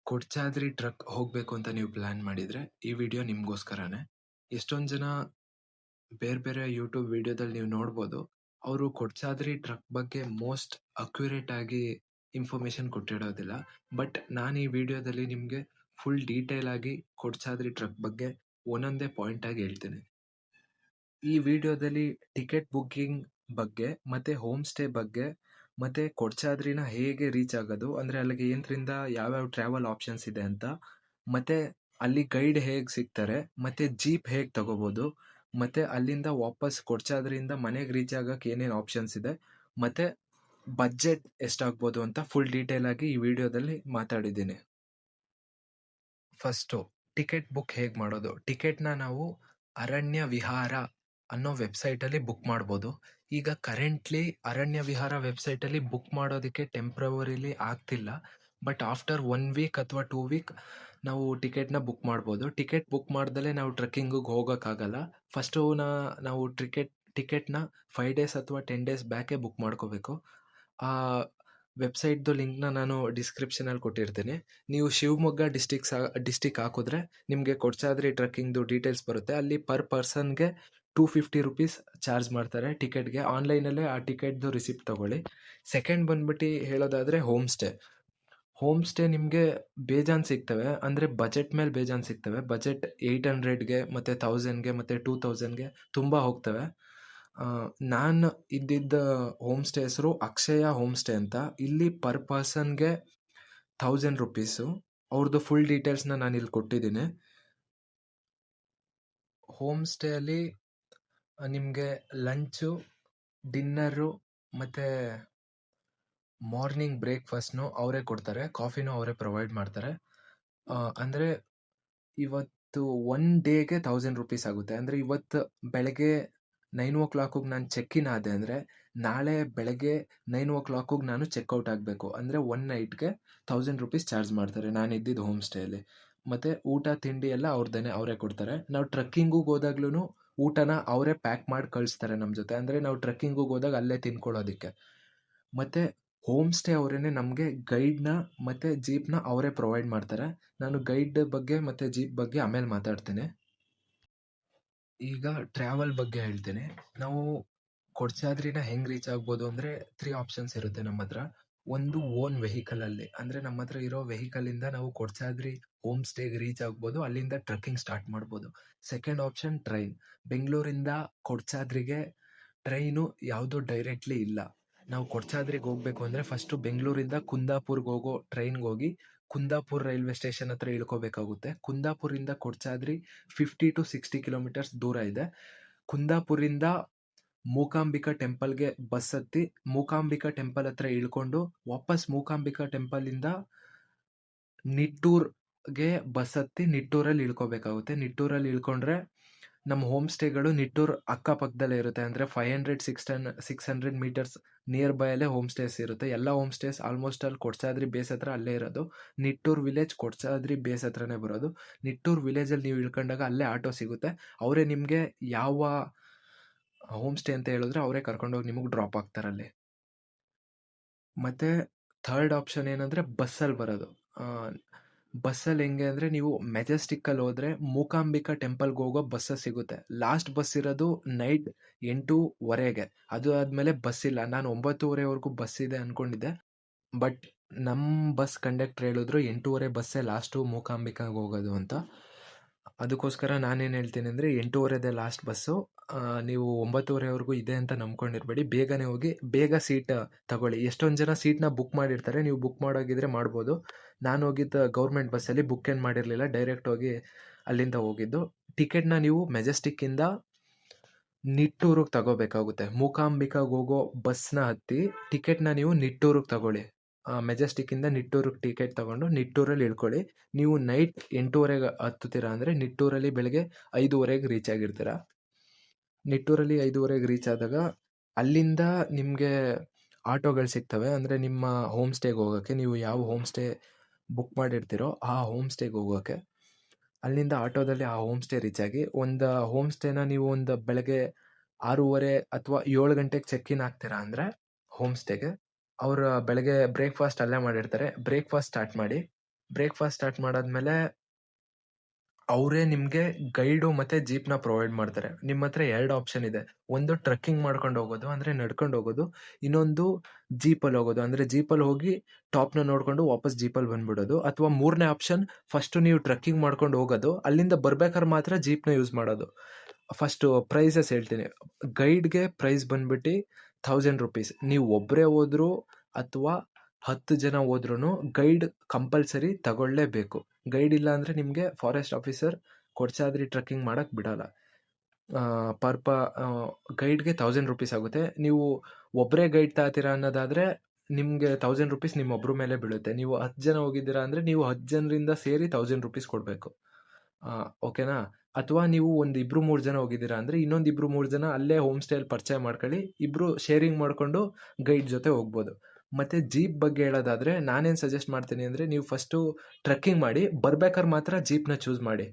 Kodachadri truck ಹೋಗ್ಬೇಕು ಅಂತ ನೀವು ಪ್ಲಾನ್ ಮಾಡಿದ್ರೆ ಈ ವಿಡಿಯೋ ನಿಮ್ಗೋಸ್ಕರನೇ. ಎಷ್ಟೊಂದ್ ಜನ ಬೇರೆ ಬೇರೆ ಯೂಟ್ಯೂಬ್ ವಿಡಿಯೋದಲ್ಲಿ ನೀವು ನೋಡ್ಬೋದು. ಅವರು ಕೊಡ್ಚಾದ್ರಿ ಟ್ರಕ್ ಬಗ್ಗೆ ಮೋಸ್ಟ್ ಅಕ್ಯುರೇಟ್ ಆಗಿ ಇನ್ಫಾರ್ಮೇಶನ್ ಕೊಟ್ಟಿರೋದಿಲ್ಲ. ಬಟ್ ನಾನು ಈ ವಿಡಿಯೋದಲ್ಲಿ ನಿಮ್ಗೆ ಫುಲ್ ಡೀಟೇಲ್ ಆಗಿ ಕೊಡ್ಚಾದ್ರಿ ಟ್ರಕ್ ಬಗ್ಗೆ ಒಂದೊಂದೇ ಪಾಯಿಂಟ್ ಆಗಿ ಹೇಳ್ತೀನಿ. ಈ ವಿಡಿಯೋದಲ್ಲಿ ಟಿಕೆಟ್ ಬುಕ್ಕಿಂಗ್ ಬಗ್ಗೆ ಮತ್ತೆ ಹೋಮ್ ಸ್ಟೇ ಬಗ್ಗೆ ಮತ್ತೆ ಕೊಡ್ಚಾದ್ರಿನ ಹೇಗೆ ರೀಚ್ ಆಗೋದು, ಅಂದ್ರೆ ಅಲ್ಲಿಗೆ ಏನ್ರಿಂದ ಯಾವ್ಯಾವ ಟ್ರಾವೆಲ್ ಆಪ್ಷನ್ಸ್ ಇದೆ ಅಂತ, ಮತ್ತೆ ಅಲ್ಲಿ ಗೈಡ್ ಹೇಗ್ ಸಿಗ್ತಾರೆ, ಮತ್ತೆ ಜೀಪ್ ಹೇಗ್ ತಗೋಬಹುದು, ಮತ್ತೆ ಅಲ್ಲಿಂದ ವಾಪಸ್ ಕೊಡ್ಚಾದ್ರಿಯಿಂದ ಮನೆಗೆ ರೀಚ್ ಆಗಕ್ಕೆ ಏನೇನು ಆಪ್ಷನ್ಸ್ ಇದೆ, ಮತ್ತೆ ಬಜೆಟ್ ಎಷ್ಟಾಗ್ಬೋದು ಅಂತ ಫುಲ್ ಡೀಟೇಲ್ ಆಗಿ ಈ ವಿಡಿಯೋದಲ್ಲಿ ಮಾತಾಡಿದ್ದೀನಿ. ಫಸ್ಟು ಟಿಕೆಟ್ ಬುಕ್ ಹೇಗ್ ಮಾಡೋದು. ಟಿಕೆಟ್ನ ನಾವು ಅರಣ್ಯ ವಿಹಾರ ಅನ್ನೋ ವೆಬ್ಸೈಟಲ್ಲಿ ಬುಕ್ ಮಾಡ್ಬೋದು. ಈಗ ಕರೆಂಟ್ಲಿ ಅರಣ್ಯ ವಿಹಾರ ವೆಬ್ಸೈಟಲ್ಲಿ ಬುಕ್ ಮಾಡೋದಕ್ಕೆ ಟೆಂಪ್ರವರಿಲಿ ಆಗ್ತಿಲ್ಲ. ಬಟ್ ಆಫ್ಟರ್ 1 ವೀಕ್ ಅಥವಾ 2 ವೀಕ್ ನಾವು ಟಿಕೆಟ್ನ ಬುಕ್ ಮಾಡ್ಬೋದು. ಟಿಕೆಟ್ ಬುಕ್ ಮಾಡ್ದಲೇ ನಾವು ಟ್ರೆಕ್ಕಿಂಗಿಗೆ ಹೋಗೋಕ್ಕಾಗಲ್ಲ. ಫಸ್ಟು ನಾವು ಟಿಕೆಟ್ನ 5 ಡೇಸ್ ಅಥವಾ 10 ಡೇಸ್ ಬ್ಯಾಕೇ ಬುಕ್ ಮಾಡ್ಕೋಬೇಕು. ಆ ವೆಬ್ಸೈಟ್ದು ಲಿಂಕ್ನ ನಾನು ಡಿಸ್ಕ್ರಿಪ್ಷನಲ್ಲಿ ಕೊಟ್ಟಿರ್ತೀನಿ. ನೀವು ಶಿವಮೊಗ್ಗ ಡಿಸ್ಟಿಕ್ ಹಾಕಿದ್ರೆ ನಿಮಗೆ ಕೊಡ್ಚಾದ್ರಿ ಟ್ರೆಕ್ಕಿಂಗ್ದು ಡೀಟೇಲ್ಸ್ ಬರುತ್ತೆ. ಅಲ್ಲಿ ಪರ್ ಪರ್ಸನ್ಗೆ 250 ರುಪೀಸ್ ಚಾರ್ಜ್ ಮಾಡ್ತಾರೆ ಟಿಕೆಟ್ಗೆ. ಆನ್ಲೈನಲ್ಲೇ ಆ ಟಿಕೆಟ್ದು ರಿಸಿಪ್ಟ್ ತಗೊಳ್ಳಿ. ಸೆಕೆಂಡ್ ಬಂದ್ಬಿಟ್ಟು ಹೇಳೋದಾದರೆ ಹೋಮ್ ಸ್ಟೇ ನಿಮಗೆ ಬೇಜಾನ್ ಸಿಗ್ತವೆ. ಅಂದರೆ ಬಜೆಟ್ ಮೇಲೆ ಬೇಜಾನ್ ಸಿಗ್ತವೆ. ಬಜೆಟ್ 800ಗೆ ಮತ್ತು 1000ಗೆ ಮತ್ತು 2000ಗೆ ತುಂಬ ಹೋಗ್ತವೆ. ನಾನು ಇದ್ದಿದ್ದ ಹೋಮ್ ಸ್ಟೇ ಹೆಸರು ಅಕ್ಷಯ ಹೋಮ್ ಸ್ಟೇ ಅಂತ. ಇಲ್ಲಿ ಪರ್ ಪರ್ಸನ್ಗೆ 1000 ರುಪೀಸು. ಅವ್ರದ್ದು ಫುಲ್ ಡೀಟೇಲ್ಸ್ನ ನಾನು ಇಲ್ಲಿ ಕೊಟ್ಟಿದ್ದೀನಿ. ಹೋಮ್ ಸ್ಟೇ ಅಲ್ಲಿ ನಿಮಗೆ ಲಂಚು, ಡಿನ್ನರು ಮತ್ತು ಮಾರ್ನಿಂಗ್ ಬ್ರೇಕ್ಫಾಸ್ಟ್ನು ಅವರೇ ಕೊಡ್ತಾರೆ. ಕಾಫಿನೂ ಅವರೇ ಪ್ರೊವೈಡ್ ಮಾಡ್ತಾರೆ. ಅಂದರೆ ಇವತ್ತು 1 ಡೇಗೆ 1000 ರುಪೀಸ್ ಆಗುತ್ತೆ. ಅಂದರೆ ಇವತ್ತು ಬೆಳಗ್ಗೆ 9 o'clock ನಾನು ಚೆಕ್ ಇನ್ ಆದೆ ಅಂದರೆ ನಾಳೆ ಬೆಳಗ್ಗೆ 9 o'clock ನಾನು ಚೆಕ್ಔಟ್ ಆಗಬೇಕು. ಅಂದರೆ 1 ನೈಟ್ಗೆ 1000 ರುಪೀಸ್ ಚಾರ್ಜ್ ಮಾಡ್ತಾರೆ ನಾನು ಇದ್ದಿದ್ದು ಹೋಮ್ ಸ್ಟೇಯಲ್ಲಿ. ಮತ್ತು ಊಟ ತಿಂಡಿ ಎಲ್ಲ ಅವರೇ ಕೊಡ್ತಾರೆ. ನಾವು ಟ್ರೆಕ್ಕಿಂಗಿಗೆ ಹೋದಾಗ್ಲೂ ಊಟನ ಅವರೇ ಪ್ಯಾಕ್ ಮಾಡಿ ಕಳಿಸ್ತಾರೆ ನಮ್ಮ ಜೊತೆ. ಅಂದರೆ ನಾವು ಟ್ರೆಕ್ಕಿಂಗಿಗೆ ಹೋದಾಗ ಅಲ್ಲೇ ತಿನ್ಕೊಳ್ಳೋದಕ್ಕೆ. ಮತ್ತು ಹೋಮ್ ಸ್ಟೇ ಅವರೇನೆ ನಮಗೆ ಗೈಡ್ನ ಮತ್ತು ಜೀಪ್ನ ಅವರೇ ಪ್ರೊವೈಡ್ ಮಾಡ್ತಾರೆ. ನಾನು ಗೈಡ್ ಬಗ್ಗೆ ಮತ್ತು ಜೀಪ್ ಬಗ್ಗೆ ಆಮೇಲೆ ಮಾತಾಡ್ತೀನಿ. ಈಗ ಟ್ರಾವೆಲ್ ಬಗ್ಗೆ ಹೇಳ್ತೀನಿ. ನಾವು ಕೊಡ್ಚಾದ್ರಿನ ಹೆಂಗೆ ರೀಚ್ ಆಗ್ಬೋದು ಅಂದರೆ 3 ಆಪ್ಷನ್ಸ್ ಇರುತ್ತೆ ನಮ್ಮ ಹತ್ರ. ಒಂದು ಓನ್ ವೆಹಿಕಲಲ್ಲಿ, ಅಂದರೆ ನಮ್ಮ ಹತ್ರ ಇರೋ ವೆಹಿಕಲಿಂದ ನಾವು ಕೊಡ್ಚಾದ್ರಿ ಹೋಮ್ ಸ್ಟೇಗೆ ರೀಚ್ ಆಗ್ಬೋದು. ಅಲ್ಲಿಂದ ಟ್ರೆಕ್ಕಿಂಗ್ ಸ್ಟಾರ್ಟ್ ಮಾಡ್ಬೋದು. Second option train. ಬೆಂಗಳೂರಿಂದ ಕೊಡ್ಚಾದ್ರಿಗೆ ಟ್ರೈನು ಯಾವುದೂ ಡೈರೆಕ್ಟ್ಲಿ ಇಲ್ಲ. ನಾವು ಕೊಡ್ಚಾದ್ರಿಗೆ ಹೋಗ್ಬೇಕು ಅಂದರೆ ಫಸ್ಟು ಬೆಂಗಳೂರಿಂದ ಕುಂದಾಪುರ್ಗೆ ಹೋಗೋ ಟ್ರೈನ್ಗೆ ಹೋಗಿ ಕುಂದಾಪುರ್ ರೈಲ್ವೆ ಸ್ಟೇಷನ್ ಹತ್ರ ಇಳ್ಕೋಬೇಕಾಗುತ್ತೆ. ಕುಂದಾಪುರಿಂದ ಕೊಡ್ಚಾದ್ರಿ 50 to 60 ಕಿಲೋಮೀಟರ್ಸ್ ದೂರ ಇದೆ. ಕುಂದಾಪುರಿಂದ ಮೂಕಾಂಬಿಕಾ ಟೆಂಪಲ್ಗೆ ಬಸ್ ಹತ್ತಿ ಮೂಕಾಂಬಿಕಾ ಟೆಂಪಲ್ ಹತ್ರ ಇಳ್ಕೊಂಡು ವಾಪಸ್ ಮೂಕಾಂಬಿಕಾ ಟೆಂಪಲಿಂದ ನಿಟ್ಟೂರ್ಗೆ ಬಸ್ ಹತ್ತಿ ನಿಟ್ಟೂರಲ್ಲಿ ಇಳ್ಕೋಬೇಕಾಗುತ್ತೆ. ನಿಟ್ಟೂರಲ್ಲಿ ಇಳ್ಕೊಂಡ್ರೆ ನಮ್ಮ ಹೋಮ್ ಸ್ಟೇಗಳು ನಿಟ್ಟೂರ್ ಅಕ್ಕಪಕ್ಕದಲ್ಲೇ ಇರುತ್ತೆ. ಅಂದರೆ 500-600 ಮೀಟರ್ಸ್ ನಿಯರ್ ಬೈ ಅಲ್ಲೇ ಹೋಮ್ ಸ್ಟೇಸ್ ಇರುತ್ತೆ. ಎಲ್ಲ ಹೋಮ್ ಸ್ಟೇಸ್ ಆಲ್ಮೋಸ್ಟ್ ಅಲ್ಲಿ ಕೊಡ್ಚಾದ್ರಿ ಬೇಸ್ ಹತ್ರ ಅಲ್ಲೇ ಇರೋದು. ನಿಟ್ಟೂರ್ ವಿಲೇಜ್ ಕೊಡ್ಚಾದ್ರಿ ಬೇಸ್ ಹತ್ರನೇ ಬರೋದು. ನಿಟ್ಟೂರ್ ವಿಲೇಜಲ್ಲಿ ನೀವು ಇಳ್ಕೊಂಡಾಗ ಅಲ್ಲೇ ಆಟೋ ಸಿಗುತ್ತೆ. ಅವರೇ ನಿಮಗೆ ಯಾವ ಹೋಮ್ ಸ್ಟೇ ಅಂತ ಹೇಳಿದ್ರೆ ಅವರೇ ಕರ್ಕೊಂಡೋಗಿ ನಿಮಗೆ ಡ್ರಾಪ್ ಆಗ್ತಾರಲ್ಲಿ. ಮತ್ತು ಥರ್ಡ್ ಆಪ್ಷನ್ ಏನಂದರೆ ಬಸ್ಸಲ್ಲಿ ಬರೋದು. ಬಸ್ಸಲ್ಲಿ ಹೆಂಗೆ ಅಂದರೆ ನೀವು ಮೆಜೆಸ್ಟಿಕ್ಕಲ್ಲಿ ಹೋದರೆ ಮೂಕಾಂಬಿಕಾ ಟೆಂಪಲ್ಗೆ ಹೋಗೋ ಬಸ್ಸ ಸಿಗುತ್ತೆ. ಲಾಸ್ಟ್ ಬಸ್ ಇರೋದು ನೈಟ್ 8:30ಗೆ. ಅದು ಆದಮೇಲೆ ಬಸ್ ಇಲ್ಲ. ನಾನು 9:30ವರೆಗೂ ಬಸ್ ಇದೆ ಅಂದ್ಕೊಂಡಿದ್ದೆ. ಬಟ್ ನಮ್ಮ ಬಸ್ ಕಂಡಕ್ಟ್ರ್ ಹೇಳಿದ್ರು 8:30 ಬಸ್ಸೇ ಲಾಸ್ಟು ಮೂಕಾಂಬಿಕಾಗೆ ಹೋಗೋದು ಅಂತ. ಅದಕ್ಕೋಸ್ಕರ ನಾನೇನು ಹೇಳ್ತೀನಿ ಅಂದರೆ 8:30ದೇ ಲಾಸ್ಟ್ ಬಸ್ಸು. ನೀವು 9:30ವರೆಗೂ ಇದೆ ಅಂತ ನಂಬ್ಕೊಂಡಿರ್ಬೇಡಿ. ಬೇಗನೆ ಹೋಗಿ ಬೇಗ ಸೀಟ್ ತಗೊಳ್ಳಿ. ಎಷ್ಟೊಂದು ಜನ ಸೀಟ್ನ ಬುಕ್ ಮಾಡಿರ್ತಾರೆ. ನೀವು ಬುಕ್ ಮಾಡೋಗಿದ್ರೆ ಮಾಡ್ಬೋದು. ನಾನು ಹೋಗಿದ್ದು ಗೌರ್ಮೆಂಟ್ ಬಸ್ಸಲ್ಲಿ ಬುಕ್ ಏನು ಮಾಡಿರಲಿಲ್ಲ. ಡೈರೆಕ್ಟ್ ಹೋಗಿ ಅಲ್ಲಿಂದ ಹೋಗಿದ್ದು. ಟಿಕೆಟ್ನ ನೀವು ಮೆಜೆಸ್ಟಿಕ್ಕಿಂದ ನಿಟ್ಟೂರಿಗೆ ತಗೋಬೇಕಾಗುತ್ತೆ. ಮೂಕಾಂಬಿಕಾಗೆ ಹೋಗೋ ಬಸ್ನ ಹತ್ತಿ ಟಿಕೆಟ್ನ ನೀವು ನಿಟ್ಟೂರಿಗೆ ತಗೊಳ್ಳಿ. ಮೆಜೆಸ್ಟಿಕ್ಕಿಂದ ನಿಟ್ಟೂರಿಗೆ ಟಿಕೆಟ್ ತಗೊಂಡು ನಿಟ್ಟೂರಲ್ಲಿ ಇಳ್ಕೊಳ್ಳಿ. ನೀವು ನೈಟ್ 8:30ಗೆ ಹತ್ತುತ್ತೀರಾ ಅಂದರೆ ನಿಟ್ಟೂರಲ್ಲಿ ಬೆಳಗ್ಗೆ 5:30ಗೆ ರೀಚ್ ಆಗಿರ್ತೀರ. ನಿಟ್ಟೂರಲ್ಲಿ 5:30ಗೆ ರೀಚ್ ಆದಾಗ ಅಲ್ಲಿಂದ ನಿಮಗೆ ಆಟೋಗಳು ಸಿಗ್ತವೆ. ಅಂದರೆ ನಿಮ್ಮ ಹೋಮ್ ಸ್ಟೇಗೆ ಹೋಗೋಕ್ಕೆ, ನೀವು ಯಾವ ಹೋಮ್ ಸ್ಟೇ ಬುಕ್ ಮಾಡಿರ್ತೀರೋ ಆ ಹೋಮ್ ಸ್ಟೇಗೆ ಹೋಗೋಕ್ಕೆ ಅಲ್ಲಿಂದ ಆಟೋದಲ್ಲಿ ಆ ಹೋಮ್ ಸ್ಟೇ ರೀಚ್ ಆಗಿ ಒಂದು ಹೋಮ್ ಸ್ಟೇನ ನೀವು ಒಂದು ಬೆಳಗ್ಗೆ 6:30 ಅಥವಾ 7 ಗಂಟೆಗೆ ಚೆಕ್ ಇನ್ ಆಗ್ತೀರಾ ಅಂದರೆ ಹೋಮ್ ಸ್ಟೇಗೆ ಅವರು ಬೆಳಗ್ಗೆ ಬ್ರೇಕ್ಫಾಸ್ಟ್ ಅಲ್ಲೇ ಮಾಡಿರ್ತಾರೆ. ಬ್ರೇಕ್ಫಾಸ್ಟ್ ಸ್ಟಾರ್ಟ್ ಮಾಡಿ. ಬ್ರೇಕ್‌ಫಾಸ್ಟ್ ಸ್ಟಾರ್ಟ್ ಮಾಡಾದ್ಮೇಲೆ ಅವರೇ ನಿಮ್ಗೆ ಗೈಡು ಮತ್ತೆ ಜೀಪ್‌ನ ಪ್ರೊವೈಡ್ ಮಾಡ್ತಾರೆ. ನಿಮ್ಮ ಹತ್ರ 2 ಆಪ್ಷನ್ ಇದೆ. ಒಂದು ಟ್ರೆಕ್ಕಿಂಗ್ ಮಾಡ್ಕೊಂಡು ಹೋಗೋದು, ಅಂದ್ರೆ ನಡ್ಕೊಂಡು ಹೋಗೋದು. ಇನ್ನೊಂದು ಜೀಪಲ್ಲಿ ಹೋಗೋದು. ಅಂದ್ರೆ ಜೀಪಲ್ಲಿ ಹೋಗಿ ಟಾಪ್‌ನ ನೋಡ್ಕೊಂಡು ವಾಪಸ್ ಜೀಪಲ್ಲಿ ಬಂದ್ಬಿಡೋದು. ಅಥವಾ 3ನೇ ಆಪ್ಷನ್ ಫಸ್ಟ್ ನೀವು ಟ್ರೆಕ್ಕಿಂಗ್ ಮಾಡ್ಕೊಂಡು ಹೋಗೋದು. ಅಲ್ಲಿಂದ ಬರ್ಬೇಕಾದ್ರೆ ಮಾತ್ರ ಜೀಪ್‌ನ ಯೂಸ್ ಮಾಡೋದು. ಫಸ್ಟು ಪ್ರೈಸಸ್ ಹೇಳ್ತೀನಿ. ಗೈಡ್‌ಗೆ ಪ್ರೈಸ್ ಬಂದ್ಬಿಟ್ಟು ₹1000. ನೀವು ಒಬ್ಬರೇ ಹೋದ್ರು ಅಥವಾ 10 ಜನ ಹೋದ್ರೂ ಗೈಡ್ ಕಂಪಲ್ಸರಿ ತಗೊಳ್ಳೇಬೇಕು. ಗೈಡ್ ಇಲ್ಲ ಅಂದ್ರೆ ನಿಮಗೆ ಫಾರೆಸ್ಟ್ ಆಫೀಸರ್ ಕೊಡಚಾದ್ರಿ ಟ್ರೆಕ್ಕಿಂಗ್ ಮಾಡಕ್ ಬಿಡಲ್ಲ. ಗೈಡ್ಗೆ ₹1000 ಆಗುತ್ತೆ. ನೀವು ಒಬ್ಬರೇ ಗೈಡ್ ತಗೋತೀರಾ ಅನ್ನೋದಾದ್ರೆ ನಿಮಗೆ ₹1000 ನಿಮ್ಮೊಬ್ಬರ ಮೇಲೆ ಬೀಳುತ್ತೆ. ನೀವು 10 ಜನ ಹೋಗಿದ್ದೀರಾ ಅಂದ್ರೆ ನೀವು 10 ಜನರಿಂದ ಸೇರಿ ₹1000 ಕೊಡಬೇಕು. ಓಕೆನಾ? ಅಥವಾ ನೀವು ಒಂದು 2-3 ಜನ ಹೋಗಿದ್ದೀರಾ ಅಂದ್ರೆ ಇನ್ನೊಂದು 2-3 ಜನ ಅಲ್ಲೇ ಹೋಮ್ ಸ್ಟೇಯಲ್ಲಿ ಪರಿಚಯ ಮಾಡ್ಕೊಳ್ಳಿ. ಇಬ್ರು ಶೇರಿಂಗ್ ಮಾಡ್ಕೊಂಡು ಗೈಡ್ ಜೊತೆ ಹೋಗ್ಬೋದು. ಮತ್ತೆ ಜೀಪ್ ಬಗ್ಗೆ ಹೇಳೋದಾದ್ರೆ ನಾನೇನು ಸಜೆಸ್ಟ್ ಮಾಡ್ತೀನಿ ಅಂದ್ರೆ ನೀವು ಫಸ್ಟು ಟ್ರೆಕ್ಕಿಂಗ್ ಮಾಡಿ, ಬರ್ಬೇಕಾದ್ರೆ ಮಾತ್ರ ಜೀಪ್ನ ಚೂಸ್ ಮಾಡಿ.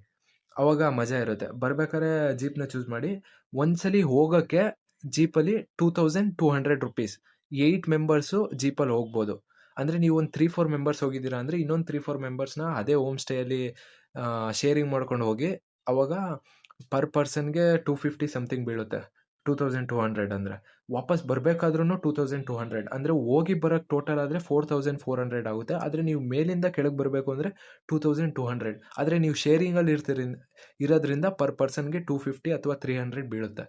ಅವಾಗ ಮಜಾ ಇರುತ್ತೆ. ಬರ್ಬೇಕಾದ್ರೆ ಜೀಪ್ನ ಚೂಸ್ ಮಾಡಿ. ಒಂದ್ಸಲಿ ಹೋಗೋಕ್ಕೆ ಜೀಪಲ್ಲಿ ₹2200. 8 ಮೆಂಬರ್ಸು ಜೀಪಲ್ಲಿ ಹೋಗ್ಬೋದು. ಅಂದ್ರೆ ನೀವು ಒಂದು 3-4 ಮೆಂಬರ್ಸ್ ಹೋಗಿದ್ದೀರಾ ಅಂದ್ರೆ ಇನ್ನೊಂದು 3-4 ಮೆಂಬರ್ಸ್ನ ಅದೇ ಹೋಮ್ ಸ್ಟೇಯಲ್ಲಿ ಶೇರಿಂಗ್ ಮಾಡ್ಕೊಂಡು ಹೋಗಿ. ಅವಾಗ ಪರ್ ಪರ್ಸನ್ಗೆ 250 ಸಮಥಿಂಗ್ ಬೀಳುತ್ತೆ. 2200 ಅಂದ್ರೆ ವಾಪಸ್ ಬರ್ಬೇಕಾದ್ರೂ 2200 ಅಂದ್ರೆ ಹೋಗಿ ಬರೋಕ್ಕೆ ಟೋಟಲ್ ಆದರೆ 4400 ಆಗುತ್ತೆ. ಆದರೆ ನೀವು ಮೇಲಿಂದ ಕೆಳಗೆ ಬರಬೇಕು ಅಂದರೆ 2200. ಆದರೆ ನೀವು ಶೇರಿಂಗಲ್ಲಿ ಇರೋದ್ರಿಂದ ಪರ್ ಪರ್ಸನ್ಗೆ 250 ಅಥವಾ 300 ಬೀಳುತ್ತೆ.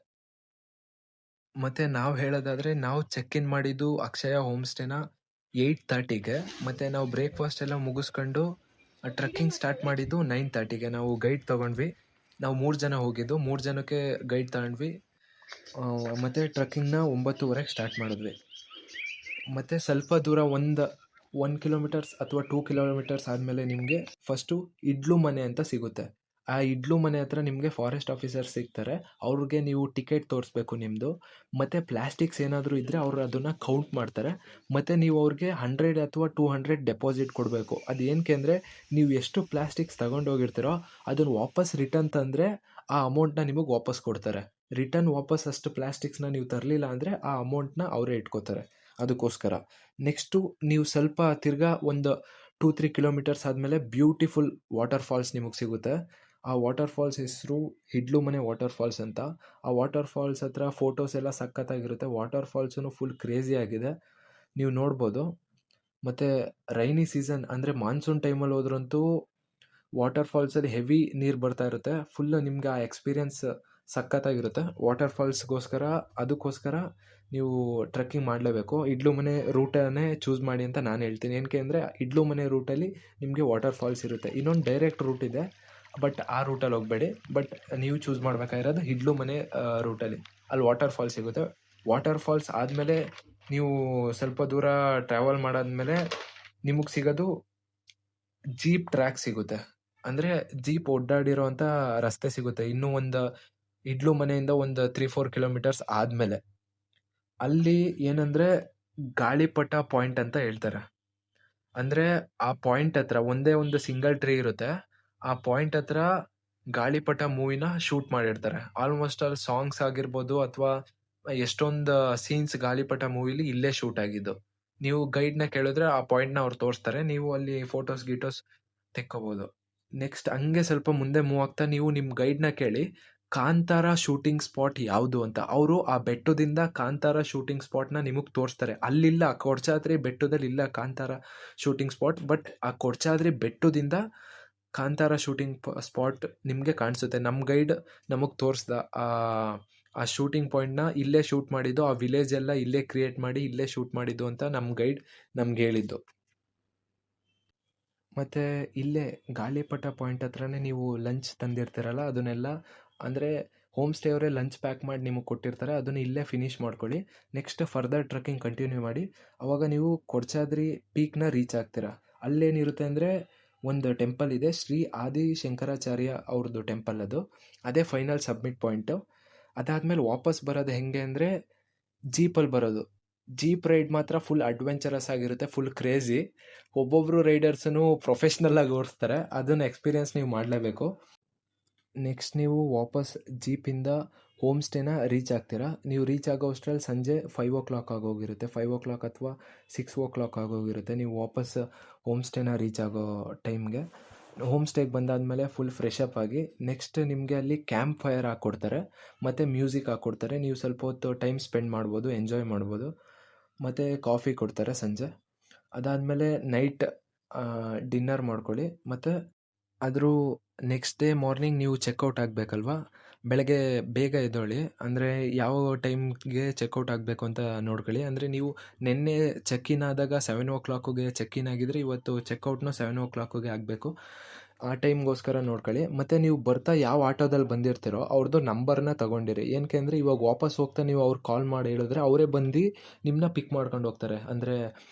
ಮತ್ತೆ ನಾವು ಹೇಳೋದಾದ್ರೆ ನಾವು ಚೆಕ್ ಇನ್ ಮಾಡಿದ್ದು ಅಕ್ಷಯ ಹೋಮ್ ಸ್ಟೇನ 8:30ಗೆ. ಮತ್ತೆ ನಾವು ಬ್ರೇಕ್ಫಾಸ್ಟ್ ಎಲ್ಲ ಮುಗಿಸ್ಕೊಂಡು ಟ್ರೆಕ್ಕಿಂಗ್ ಸ್ಟಾರ್ಟ್ ಮಾಡಿದ್ದು 9:30ಗೆ. ನಾವು ಗೈಡ್ ತಗೊಂಡ್ವಿ. ನಾವು 3 ಜನ ಹೋಗಿದ್ದು. 3 ಜನಕ್ಕೆ ಗೈಡ್ ತಗೊಂಡ್ವಿ. ಮತ್ತೆ ಟ್ರೆಕ್ಕಿಂಗ್ನ 9:30ಗೆ ಸ್ಟಾರ್ಟ್ ಮಾಡಿದ್ವಿ. ಮತ್ತೆ ಸ್ವಲ್ಪ ದೂರ 1 ಕಿಲೋಮೀಟರ್ಸ್ ಅಥವಾ 2 ಕಿಲೋಮೀಟರ್ಸ್ ಆದಮೇಲೆ ನಿಮಗೆ ಫಸ್ಟು ಇಡ್ಲು ಮನೆ ಅಂತ ಸಿಗುತ್ತೆ. ಆ ಇಡ್ಲು ಮನೆ ಹತ್ರ ನಿಮಗೆ ಫಾರೆಸ್ಟ್ ಆಫೀಸರ್ ಸಿಗ್ತಾರೆ. ಅವ್ರಿಗೆ ನೀವು ಟಿಕೆಟ್ ತೋರಿಸ್ಬೇಕು ನಿಮ್ಮದು. ಮತ್ತು ಪ್ಲಾಸ್ಟಿಕ್ಸ್ ಏನಾದರೂ ಇದ್ದರೆ ಅವರು ಅದನ್ನು ಕೌಂಟ್ ಮಾಡ್ತಾರೆ. ಮತ್ತು ನೀವು ಅವ್ರಿಗೆ 100 ಅಥವಾ 200 ಡೆಪಾಸಿಟ್ ಕೊಡಬೇಕು. ಅದು ಏನಕ್ಕೆ ಅಂದರೆ ನೀವು ಎಷ್ಟು ಪ್ಲಾಸ್ಟಿಕ್ಸ್ ತಗೊಂಡೋಗಿರ್ತೀರೋ ಅದನ್ನು ವಾಪಸ್ ರಿಟರ್ನ್ ತಂದರೆ ಆ ಅಮೌಂಟ್ನ ನಿಮಗೆ ವಾಪಸ್ ಕೊಡ್ತಾರೆ. ರಿಟರ್ನ್ ವಾಪಸ್ ಅಷ್ಟು ಪ್ಲಾಸ್ಟಿಕ್ಸ್ನ ನೀವು ತರಲಿಲ್ಲ ಅಂದರೆ ಆ ಅಮೌಂಟ್ನ ಅವರೇ ಇಟ್ಕೋತಾರೆ. ಅದಕ್ಕೋಸ್ಕರ ನೆಕ್ಸ್ಟು ನೀವು ಸ್ವಲ್ಪ ತಿರ್ಗಾ ಒಂದು 2-3 ಕಿಲೋಮೀಟರ್ಸ್ ಆದಮೇಲೆ ಬ್ಯೂಟಿಫುಲ್ ವಾಟರ್ ಫಾಲ್ಸ್ ನಿಮಗೆ ಸಿಗುತ್ತೆ. ಆ ವಾಟರ್ ಫಾಲ್ಸ್ ಹೆಸರು ಹಿಡ್ಲು ಮನೆ ವಾಟರ್ ಫಾಲ್ಸ್ ಅಂತ. ಆ ವಾಟರ್ ಫಾಲ್ಸ್ ಹತ್ರ ಫೋಟೋಸ್ ಎಲ್ಲ ಸಖತ್ತಾಗಿರುತ್ತೆ. ವಾಟರ್ ಫಾಲ್ಸೂ ಫುಲ್ ಕ್ರೇಜಿ ಆಗಿದೆ, ನೀವು ನೋಡ್ಬೋದು. ಮತ್ತು ರೈನಿ ಸೀಸನ್ ಅಂದರೆ ಮಾನ್ಸೂನ್ ಟೈಮಲ್ಲಿ ಹೋದ್ರಂತೂ ವಾಟರ್ ಫಾಲ್ಸಲ್ಲಿ ಹೆವಿ ನೀರು ಬರ್ತಾ ಇರುತ್ತೆ. ಫುಲ್ಲು ನಿಮ್ಗೆ ಆ ಎಕ್ಸ್ಪೀರಿಯನ್ಸ್ ಸಖತ್ತಾಗಿರುತ್ತೆ. ವಾಟರ್ ಫಾಲ್ಸ್ಗೋಸ್ಕರ ಅದಕ್ಕೋಸ್ಕರ ನೀವು ಟ್ರೆಕ್ಕಿಂಗ್ ಮಾಡಲೇಬೇಕು. ಇಡ್ಲು ಮನೆ ರೂಟನ್ನೇ ಚೂಸ್ ಮಾಡಿ ಅಂತ ನಾನು ಹೇಳ್ತೀನಿ. ಏನಕ್ಕೆ ಅಂದರೆ ಇಡ್ಲು ಮನೆ ರೂಟಲ್ಲಿ ನಿಮಗೆ ವಾಟರ್ ಫಾಲ್ಸ್ ಇರುತ್ತೆ. ಇನ್ನೊಂದು ಡೈರೆಕ್ಟ್ ರೂಟ್ ಇದೆ, ಬಟ್ ಆ ರೂಟಲ್ಲಿ ಹೋಗಬೇಡಿ. ಬಟ್ ನೀವು ಚೂಸ್ ಮಾಡಬೇಕಾಗಿರೋದು ಇಡ್ಲು ಮನೆ ರೂಟಲ್ಲಿ. ಅಲ್ಲಿ ವಾಟರ್ ಫಾಲ್ಸ್ ಸಿಗುತ್ತೆ. ವಾಟರ್ ಫಾಲ್ಸ್ ಆದಮೇಲೆ ನೀವು ಸ್ವಲ್ಪ ದೂರ ಟ್ರಾವೆಲ್ ಮಾಡಾದ್ಮೇಲೆ ನಿಮಗೆ ಸಿಗೋದು ಜೀಪ್ ಟ್ರ್ಯಾಕ್ ಸಿಗುತ್ತೆ. ಅಂದರೆ ಜೀಪ್ ಒಡ್ಡಾಡಿರೋಂಥ ರಸ್ತೆ ಸಿಗುತ್ತೆ. ಇನ್ನೂ ಒಂದು ಇಡ್ಲು ಮನೆಯಿಂದ ಒಂದು 3-4 ಕಿಲೋಮೀಟರ್ಸ್ ಆದಮೇಲೆ ಅಲ್ಲಿ ಏನಂದರೆ ಗಾಳಿಪಟ ಪಾಯಿಂಟ್ ಅಂತ ಹೇಳ್ತಾರೆ. ಅಂದರೆ ಆ ಪಾಯಿಂಟ್ ಹತ್ರ ಒಂದೇ ಒಂದು ಸಿಂಗಲ್ ಟ್ರೀ ಇರುತ್ತೆ. ಆ ಪಾಯಿಂಟ್ ಹತ್ರ ಗಾಳಿಪಟ ಮೂವಿನ ಶೂಟ್ ಮಾಡಿರ್ತಾರೆ. ಆಲ್ಮೋಸ್ಟ್ ಆಲ್ ಸಾಂಗ್ಸ್ ಆಗಿರ್ಬೋದು ಅಥವಾ ಎಷ್ಟೊಂದು ಸೀನ್ಸ್ ಗಾಳಿಪಟ ಮೂವಿಲಿ ಇಲ್ಲೇ ಶೂಟ್ ಆಗಿದ್ದು. ನೀವು ಗೈಡ್ನ ಕೇಳಿದ್ರೆ ಆ ಪಾಯಿಂಟ್ನ ಅವ್ರು ತೋರಿಸ್ತಾರೆ. ನೀವು ಅಲ್ಲಿ ಫೋಟೋಸ್ ಗೀಟೋಸ್ ತೆಕ್ಕೋಬೋದು. ನೆಕ್ಸ್ಟ್ ಹಂಗೆ ಸ್ವಲ್ಪ ಮುಂದೆ ಮೂವ್ ಆಗ್ತಾ ನೀವು ನಿಮ್ಮ ಗೈಡ್ನ ಕೇಳಿ ಕಾಂತಾರ ಶೂಟಿಂಗ್ ಸ್ಪಾಟ್ ಯಾವುದು ಅಂತ. ಅವರು ಆ ಬೆಟ್ಟದಿಂದ ಕಾಂತಾರ ಶೂಟಿಂಗ್ ಸ್ಪಾಟ್ನ ನಿಮಗೆ ತೋರಿಸ್ತಾರೆ. ಅಲ್ಲಿಲ್ಲ, ಕೊಡಚಾದ್ರಿ ಬೆಟ್ಟದಲ್ಲಿ ಇಲ್ಲ ಕಾಂತಾರ ಶೂಟಿಂಗ್ ಸ್ಪಾಟ್. ಬಟ್ ಆ ಕೊಡಚಾದ್ರಿ ಬೆಟ್ಟದಿಂದ ಕಾಂತಾರ ಶೂಟಿಂಗ್ ಸ್ಪಾಟ್ ನಿಮಗೆ ಕಾಣಿಸುತ್ತೆ. ನಮ್ಮ ಗೈಡ್ ನಮಗೆ ತೋರಿಸ್ದ ಆ ಶೂಟಿಂಗ್ ಪಾಯಿಂಟ್ನ ಇಲ್ಲೇ ಶೂಟ್ ಮಾಡಿದ್ದು, ಆ ವಿಲೇಜ್ ಎಲ್ಲ ಇಲ್ಲೇ ಕ್ರಿಯೇಟ್ ಮಾಡಿ ಇಲ್ಲೇ ಶೂಟ್ ಮಾಡಿದ್ದು ಅಂತ ನಮ್ಮ ಗೈಡ್ ನಮ್ಗೆ ಹೇಳಿದ್ದು. ಮತ್ತು ಇಲ್ಲೇ ಗಾಳಿಪಟ ಪಾಯಿಂಟ್ ಹತ್ರನೇ ನೀವು ಲಂಚ್ ತಂದಿರ್ತೀರಲ್ಲ, ಅದನ್ನೆಲ್ಲ ಅಂದರೆ ಹೋಮ್ ಸ್ಟೇ ಅವರೇ ಲಂಚ್ ಪ್ಯಾಕ್ ಮಾಡಿ ನಿಮಗೆ ಕೊಟ್ಟಿರ್ತಾರೆ. ಅದನ್ನು ಇಲ್ಲೇ ಫಿನಿಷ್ ಮಾಡ್ಕೊಳ್ಳಿ. ನೆಕ್ಸ್ಟ್ ಫರ್ದರ್ ಟ್ರೆಕ್ಕಿಂಗ್ ಕಂಟಿನ್ಯೂ ಮಾಡಿ. ಆವಾಗ ನೀವು ಕೊಡಚಾದ್ರಿ ಪೀಕ್ನ ರೀಚ್ ಆಗ್ತೀರಾ. ಅಲ್ಲೇನಿರುತ್ತೆ ಅಂದರೆ ಒಂದು ಟೆಂಪಲ್ ಇದೆ, ಶ್ರೀ ಆದಿ ಶಂಕರಾಚಾರ್ಯ ಅವ್ರದ್ದು ಟೆಂಪಲ್ ಅದು. ಅದೇ ಫೈನಲ್ ಸಬ್ಮಿಟ್ ಪಾಯಿಂಟು. ಅದಾದಮೇಲೆ ವಾಪಸ್ ಬರೋದು ಹೆಂಗೆ ಅಂದರೆ ಜೀಪಲ್ಲಿ ಬರೋದು. ಜೀಪ್ ರೈಡ್ ಮಾತ್ರ ಫುಲ್ ಅಡ್ವೆಂಚರಸ್ ಆಗಿರುತ್ತೆ, ಫುಲ್ ಕ್ರೇಜಿ. ಒಬ್ಬೊಬ್ಬರು ರೈಡರ್ಸೂ ಪ್ರೊಫೆಷ್ನಲ್ ಆಗಿ ಓಡಿಸ್ತಾರೆ. ಅದನ್ನು ಎಕ್ಸ್ಪೀರಿಯನ್ಸ್ ನೀವು ಮಾಡಲೇಬೇಕು. ನೆಕ್ಸ್ಟ್ ನೀವು ವಾಪಸ್ ಜೀಪಿಂದ ಹೋಮ್ ಸ್ಟೇನ ರೀಚ್ ಆಗ್ತೀರಾ. ನೀವು ರೀಚ್ ಆಗೋ ಅಷ್ಟರಲ್ಲಿ ಸಂಜೆ 5 ಆಗೋಗಿರುತ್ತೆ. 5 ಅಥವಾ 6 ಆಗೋಗಿರುತ್ತೆ. ನೀವು ವಾಪಸ್ ಹೋಮ್ ಸ್ಟೇನ ರೀಚ್ ಆಗೋ ಟೈಮ್ಗೆ. ಹೋಮ್ ಸ್ಟೇಗೆ ಬಂದಾದಮೇಲೆ ಫುಲ್ ಫ್ರೆಶ್ ಅಪ್ ಆಗಿ ನೆಕ್ಸ್ಟ್ ನಿಮಗೆ ಅಲ್ಲಿ ಕ್ಯಾಂಪ್ ಫೈರ್ ಹಾಕ್ಕೊಡ್ತಾರೆ ಮತ್ತು ಮ್ಯೂಸಿಕ್ ಹಾಕ್ಕೊಡ್ತಾರೆ. ನೀವು ಸ್ವಲ್ಪ ಹೊತ್ತು ಟೈಮ್ ಸ್ಪೆಂಡ್ ಮಾಡ್ಬೋದು, ಎಂಜಾಯ್ ಮಾಡ್ಬೋದು. ಮತ್ತು ಕಾಫಿ ಕೊಡ್ತಾರೆ ಸಂಜೆ. ಅದಾದಮೇಲೆ ನೈಟ್ ಡಿನ್ನರ್ ಮಾಡ್ಕೊಳ್ಳಿ. ಮತ್ತು ಅದ್ರ ನೆಕ್ಸ್ಟ್ ಡೇ ಮಾರ್ನಿಂಗ್ ನೀವು ಚೆಕ್ಔಟ್ ಆಗಬೇಕಲ್ವಾ. ಬೆಳಗ್ಗೆ ಬೇಗ ಎದ್ದೇಳಿ, ಅಂದರೆ ಯಾವ ಟೈಮ್ಗೆ ಚೆಕ್ಔಟ್ ಆಗಬೇಕು ಅಂತ ನೋಡ್ಕೊಳ್ಳಿ. ಅಂದರೆ ನೀವು ನಿನ್ನೆ ಚೆಕ್ ಇನ್ ಆದಾಗ 7 ಚೆಕ್ ಇನ್ ಆಗಿದ್ರೆ ಇವತ್ತು ಚೆಕ್ಔಟ್ನು 7 ಆಗಬೇಕು. ಆ ಟೈಮ್ಗೋಸ್ಕರ ನೋಡ್ಕೊಳ್ಳಿ. ಮತ್ತು ನೀವು ಬರ್ತಾ ಯಾವ ಆಟೋದಲ್ಲಿ ಬಂದಿರ್ತೀರೋ ಅವ್ರದ್ದು ನಂಬರ್ನ ತೊಗೊಂಡಿರಿ. ಏನಕ್ಕೆ ಅಂದರೆ ಇವಾಗ ವಾಪಸ್ ಹೋಗ್ತಾ ನೀವು ಅವ್ರು ಕಾಲ್ ಮಾಡಿ ಹೇಳಿದ್ರೆ ಅವರೇ ಬಂದು ನಿಮ್ಮನ್ನ ಪಿಕ್ ಮಾಡ್ಕೊಂಡು ಹೋಗ್ತಾರೆ. ಅಂದರೆ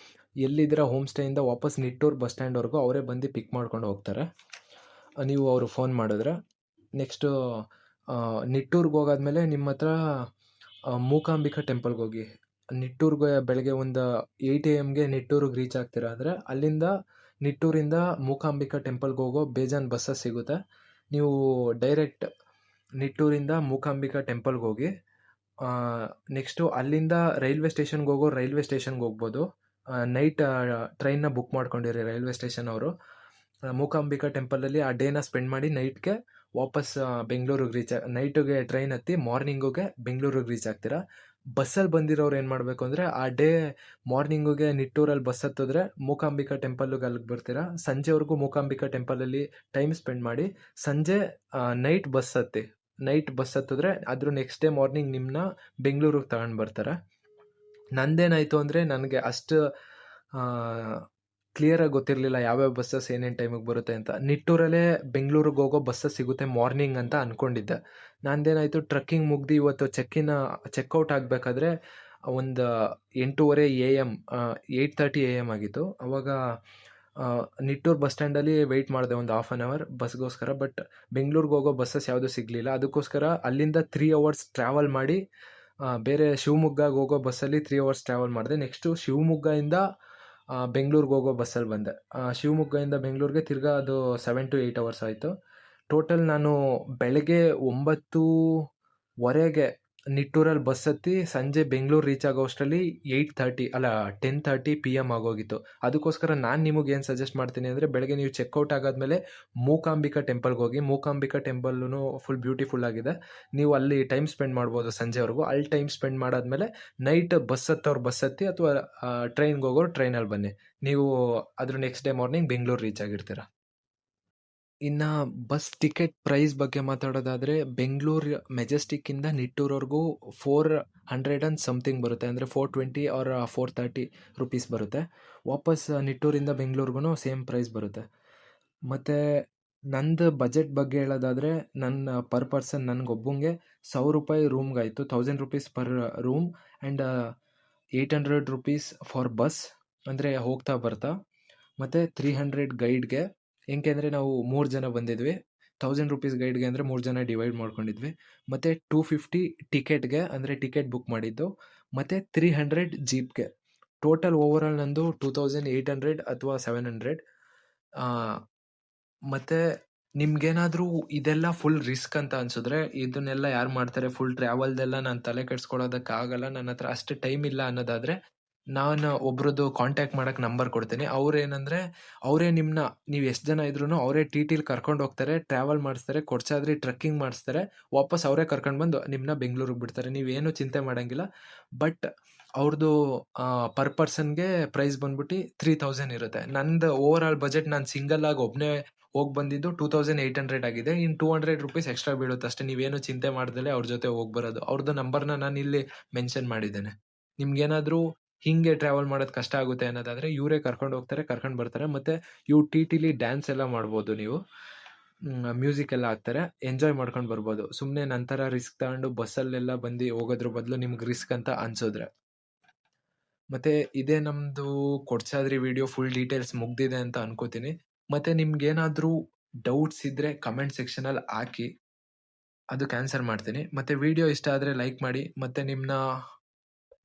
ಎಲ್ಲಿದ್ದೀರ ಹೋಮ್ ಸ್ಟೇಯಿಂದ ವಾಪಸ್ ನಿಟ್ಟೂರು ಬಸ್ ಸ್ಟ್ಯಾಂಡ್ವರೆಗೂ ಅವರೇ ಬಂದು ಪಿಕ್ ಮಾಡ್ಕೊಂಡು ಹೋಗ್ತಾರೆ ನೀವು ಅವರು ಫೋನ್ ಮಾಡಿದ್ರೆ. ನೆಕ್ಸ್ಟು ನಿಟ್ಟೂರ್ಗೆ ಹೋಗಾದ್ಮೇಲೆ ನಿಮ್ಮ ಹತ್ರ ಮೂಕಾಂಬಿಕಾ ಟೆಂಪಲ್ಗೆ ಹೋಗಿ. ನಿಟ್ಟೂರ್ಗೆ ಬೆಳಗ್ಗೆ ಒಂದು 8 AM ನಿಟ್ಟೂರಿಗೆ ರೀಚ್ ಆಗ್ತೀರಾ ಅಂದರೆ ಅಲ್ಲಿಂದ ನಿಟ್ಟೂರಿಂದ ಮೂಕಾಂಬಿಕಾ ಟೆಂಪಲ್ಗೆ ಹೋಗೋ ಬೇಜಾನ್ ಬಸ್ಸಸ್ ಸಿಗುತ್ತೆ. ನೀವು ಡೈರೆಕ್ಟ್ ನಿಟ್ಟೂರಿಂದ ಮೂಕಾಂಬಿಕಾ ಟೆಂಪಲ್ಗೆ ಹೋಗಿ ನೆಕ್ಸ್ಟು ಅಲ್ಲಿಂದ ರೈಲ್ವೆ ಸ್ಟೇಷನ್ಗೆ ಹೋಗೋ ರೈಲ್ವೆ ಸ್ಟೇಷನ್ಗೆ ಹೋಗ್ಬೋದು. ನೈಟ್ ಟ್ರೈನ್ನ ಬುಕ್ ಮಾಡ್ಕೊಂಡಿರಿ ರೈಲ್ವೆ ಸ್ಟೇಷನ್ ಅವರು. ಮೂಕಾಂಬಿಕಾ ಟೆಂಪಲಲ್ಲಿ ಆ ಡೇನ ಸ್ಪೆಂಡ್ ಮಾಡಿ ನೈಟ್ಗೆ ವಾಪಸ್ ಬೆಂಗಳೂರಿಗೆ ನೈಟಿಗೆ ಟ್ರೈನ್ ಹತ್ತಿ ಮಾರ್ನಿಂಗಿಗೆ ಬೆಂಗಳೂರಿಗೆ ರೀಚ್ ಆಗ್ತೀರಾ. ಬಸ್ಸಲ್ಲಿ ಬಂದಿರೋರು ಏನು ಮಾಡಬೇಕು ಅಂದರೆ ಆ ಡೇ ಮಾರ್ನಿಂಗಿಗೆ ನಿಟ್ಟೂರಲ್ಲಿ ಬಸ್ ಹತ್ತಿದ್ರೆ ಮೂಕಾಂಬಿಕಾ ಟೆಂಪಲ್ಗೆ ಅಲ್ಲಿಗೆ ಬರ್ತೀರಾ. ಸಂಜೆವರೆಗೂ ಮೂಕಾಂಬಿಕಾ ಟೆಂಪಲಲ್ಲಿ ಟೈಮ್ ಸ್ಪೆಂಡ್ ಮಾಡಿ ಸಂಜೆ ನೈಟ್ ಬಸ್ ಹತ್ತಿದ್ರೆ ಅದ್ರ ನೆಕ್ಸ್ಟ್ ಡೇ ಮಾರ್ನಿಂಗ್ ನಿಮ್ಮನ್ನ ಬೆಂಗಳೂರಿಗೆ ತಗೊಂಡು ಬರ್ತಾರೆ. ನಂದೇನಾಯಿತು ಅಂದರೆ ನನಗೆ ಅಷ್ಟು ಕ್ಲಿಯರಾಗಿ ಗೊತ್ತಿರಲಿಲ್ಲ ಯಾವ್ಯಾವ ಬಸ್ಸಸ್ ಏನೇನು ಟೈಮಿಗೆ ಬರುತ್ತೆ ಅಂತ. ನಿಟ್ಟೂರಲ್ಲೇ ಬೆಂಗಳೂರಿಗೆ ಹೋಗೋ ಬಸ್ಸಸ್ ಸಿಗುತ್ತೆ ಮಾರ್ನಿಂಗ್ ಅಂತ ಅಂದ್ಕೊಂಡಿದ್ದೆ. ನಂದೇನಾಯಿತು, ಟ್ರಕ್ಕಿಂಗ್ ಮುಗ್ದು ಇವತ್ತು ಚೆಕ್ಔಟ್ ಆಗಬೇಕಾದ್ರೆ ಒಂದು 8:30 AM 8:30 AM ಆಗಿತ್ತು. ಅವಾಗ ನಿಟ್ಟೂರು ಬಸ್ ಸ್ಟ್ಯಾಂಡಲ್ಲಿ ವೆಯ್ಟ್ ಮಾಡಿದೆ ಒಂದು ½ an hour ಬಸ್ಗೋಸ್ಕರ. ಬಟ್ ಬೆಂಗಳೂರಿಗೆ ಹೋಗೋ ಬಸ್ಸಸ್ ಯಾವುದೂ ಸಿಗಲಿಲ್ಲ. ಅದಕ್ಕೋಸ್ಕರ ಅಲ್ಲಿಂದ 3 hours ಟ್ರಾವೆಲ್ ಮಾಡಿ ಬೇರೆ ಶಿವಮೊಗ್ಗಗೆ ಹೋಗೋ ಬಸ್ಸಲ್ಲಿ 3 hours ಟ್ರಾವೆಲ್ ಮಾಡಿದೆ. ನೆಕ್ಸ್ಟು ಶಿವಮೊಗ್ಗದಿಂದ ಬೆಂಗಳೂರಿಗೆ ಹೋಗೋ ಬಸ್ಸಲ್ಲಿ ಬಂದೆ. ಶಿವಮೊಗ್ಗದಿಂದ ಬೆಂಗಳೂರಿಗೆ ತಿರ್ಗಾ ಅದು 7 to 8 hours ಆಯಿತು. ಟೋಟಲ್ ನಾನು ಬೆಳಗ್ಗೆ 9:30 ನಿಟ್ಟೂರಲ್ಲಿ ಬಸ್ ಹತ್ತಿ ಸಂಜೆ ಬೆಂಗಳೂರು ರೀಚ್ ಆಗೋ ಅಷ್ಟರಲ್ಲಿ 10:30 PM ಆಗೋಗಿತ್ತು. ಅದಕ್ಕೋಸ್ಕರ ನಾನು ನಿಮಗೇನು ಸಜೆಸ್ಟ್ ಮಾಡ್ತೀನಿ ಅಂದರೆ ಬೆಳಗ್ಗೆ ನೀವು ಚೆಕ್ಔಟ್ ಆಗಾದ್ಮೇಲೆ ಮೂಕಾಂಬಿಕಾ ಟೆಂಪಲ್ಗೆ ಹೋಗಿ. ಮೂಕಾಂಬಿಕಾ ಟೆಂಪಲ್ನು ಫುಲ್ ಬ್ಯೂಟಿಫುಲ್ ಆಗಿದೆ. ನೀವು ಅಲ್ಲಿ ಟೈಮ್ ಸ್ಪೆಂಡ್ ಮಾಡ್ಬೋದು ಸಂಜೆವರೆಗೂ. ಅಲ್ಲಿ ಟೈಮ್ ಸ್ಪೆಂಡ್ ಮಾಡಾದ್ಮೇಲೆ ನೈಟ್ ಬಸ್ ಹತ್ತಿ ಅಥವಾ ಟ್ರೈನ್ಗೆ ಹೋಗೋರು ಟ್ರೈನಲ್ಲಿ ಬನ್ನಿ. ನೀವು ಅದ್ರ next day morning Bengaluru reach ಆಗಿರ್ತೀರ. ಇನ್ನು ಬಸ್ ಟಿಕೆಟ್ ಪ್ರೈಸ್ ಬಗ್ಗೆ ಮಾತಾಡೋದಾದರೆ ಬೆಂಗಳೂರು ಮೆಜೆಸ್ಟಿಕ್ಕಿಂದ ನಿಟ್ಟೂರ್ವರೆಗೂ 400 and something ಬರುತ್ತೆ. ಅಂದರೆ 420 or 430 rupees ಬರುತ್ತೆ. ವಾಪಸ್ ನಿಟ್ಟೂರಿಂದ ಬೆಂಗಳೂರಿಗೂ ಸೇಮ್ ಪ್ರೈಸ್ ಬರುತ್ತೆ. ಮತ್ತು ನಂದು ಬಜೆಟ್ ಬಗ್ಗೆ ಹೇಳೋದಾದರೆ ನನ್ನ ಪರ್ ಪರ್ಸನ್ ನನಗೊಬ್ಬಂಗೆ ₹1,000 ರೂಮ್ಗಾಯಿತು. 1000 rupees per room and 800 rupees for bus, ಅಂದರೆ ಹೋಗ್ತಾ ಬರ್ತಾ. ಮತ್ತು 300 ಗೈಡ್ಗೆ. ಏಕೆಂದರೆ ನಾವು 3 ಜನ ಬಂದಿದ್ವಿ. 1000 rupees ಗೈಡ್ಗೆ ಅಂದರೆ 3 ಜನ ಡಿವೈಡ್ ಮಾಡ್ಕೊಂಡಿದ್ವಿ. ಮತ್ತು 250 ಟಿಕೆಟ್ಗೆ, ಅಂದರೆ ಟಿಕೆಟ್ ಬುಕ್ ಮಾಡಿದ್ದು. ಮತ್ತು 300 ಜೀಪ್ಗೆ. ಟೋಟಲ್ ಓವರಾಲ್ ನಂದು 2800 ಅಥವಾ 700. ಮತ್ತು ನಿಮ್ಗೇನಾದರೂ ಇದೆಲ್ಲ ಫುಲ್ ರಿಸ್ಕ್ ಅಂತ ಅನಿಸಿದ್ರೆ ಇದನ್ನೆಲ್ಲ ಯಾರು ಮಾಡ್ತಾರೆ, ಫುಲ್ ಟ್ರಾವೆಲ್ದೆಲ್ಲ ನಾನು ತಲೆ ಕೆಡಿಸ್ಕೊಳ್ಳೋದಕ್ಕಾಗಲ್ಲ, ನನ್ನ ಹತ್ರ ಅಷ್ಟು ಟೈಮ್ ಇಲ್ಲ ಅನ್ನೋದಾದರೆ ನಾನು ಒಬ್ರದ್ದು ಕಾಂಟ್ಯಾಕ್ಟ್ ಮಾಡೋಕ್ಕೆ ನಂಬರ್ ಕೊಡ್ತೀನಿ. ಅವರೇ ನಿಮ್ಮನ್ನ, ನೀವು ಎಷ್ಟು ಜನ ಇದ್ರೂ ಅವರೇ TTಲಿ ಕರ್ಕೊಂಡು ಹೋಗ್ತಾರೆ, ಟ್ರಾವೆಲ್ ಮಾಡಿಸ್ತಾರೆ, ಕೊಡ್ಚಾದ್ರಿ ಟ್ರಕ್ಕಿಂಗ್ ಮಾಡಿಸ್ತಾರೆ. ವಾಪಸ್ ಅವರೇ ಕರ್ಕೊಂಡು ಬಂದು ನಿಮ್ಮನ್ನ ಬೆಂಗಳೂರಿಗೆ ಬಿಡ್ತಾರೆ. ನೀವೇನು ಚಿಂತೆ ಮಾಡೋಂಗಿಲ್ಲ. ಬಟ್ ಅವ್ರದ್ದು ಪರ್ ಪರ್ಸನ್ಗೆ ಪ್ರೈಸ್ ಬಂದ್ಬಿಟ್ಟು 3000 ಇರುತ್ತೆ. ನಂದು ಓವರ್ ಆಲ್ ಬಜೆಟ್ ನಾನು ಸಿಂಗಲ್ ಆಗಿ ಒಬ್ಬನೇ ಹೋಗಿ ಬಂದಿದ್ದು 2800 ಆಗಿದೆ. ಇನ್ನು 200 rupees ಎಕ್ಸ್ಟ್ರಾ ಬೀಳುತ್ತೆ ಅಷ್ಟೇ. ನೀವೇನು ಚಿಂತೆ ಮಾಡ್ದಲೇ ಅವ್ರ ಜೊತೆ ಹೋಗಿ ಬರೋದು. ಅವ್ರದ್ದು ನಂಬರ್ನ ನಾನು ಇಲ್ಲಿ ಮೆನ್ಷನ್ ಮಾಡಿದ್ದೇನೆ. ನಿಮ್ಗೇನಾದರೂ ಹಿಂಗೆ ಟ್ರಾವೆಲ್ ಮಾಡೋದು ಕಷ್ಟ ಆಗುತ್ತೆ ಅನ್ನೋದಾದರೆ ಇವರೇ ಕರ್ಕೊಂಡು ಹೋಗ್ತಾರೆ, ಕರ್ಕೊಂಡು ಬರ್ತಾರೆ. ಮತ್ತು ಇವು TTಲಿ ಡ್ಯಾನ್ಸ್ ಎಲ್ಲ ಮಾಡ್ಬೋದು. ನೀವು ಮ್ಯೂಸಿಕ್ ಎಲ್ಲ ಹಾಕ್ತಾರೆ, ಎಂಜಾಯ್ ಮಾಡ್ಕೊಂಡು ಬರ್ಬೋದು. ಸುಮ್ಮನೆ ನಂತರ ರಿಸ್ಕ್ ತಗೊಂಡು ಬಸ್ಸಲ್ಲೆಲ್ಲ ಬಂದು ಹೋಗೋದ್ರ ಬದಲು ನಿಮ್ಗೆ ರಿಸ್ಕ್ ಅಂತ ಅನ್ಸಿದ್ರೆ. ಮತ್ತು ಇದೇ ನಮ್ಮದು ಕೊಡ್ಚಾದ್ರಿ ವಿಡಿಯೋ ಫುಲ್ ಡೀಟೇಲ್ಸ್ ಮುಗ್ದಿದೆ ಅಂತ ಅನ್ಕೋತೀನಿ. ಮತ್ತು ನಿಮ್ಗೇನಾದರೂ ಡೌಟ್ಸ್ ಇದ್ದರೆ ಕಮೆಂಟ್ ಸೆಕ್ಷನಲ್ಲಿ ಹಾಕಿ, ಅದಕ್ಕೆ ಆನ್ಸರ್ ಮಾಡ್ತೀನಿ. ಮತ್ತು ವಿಡಿಯೋ ಇಷ್ಟ ಆದರೆ ಲೈಕ್ ಮಾಡಿ. ಮತ್ತು ನಿಮ್ಮನ್ನ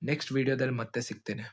ನೆಕ್ಸ್ಟ್ ವಿಡಿಯೋದಲ್ಲಿ ಮತ್ತೆ ಸಿಗ್ತೀನಿ.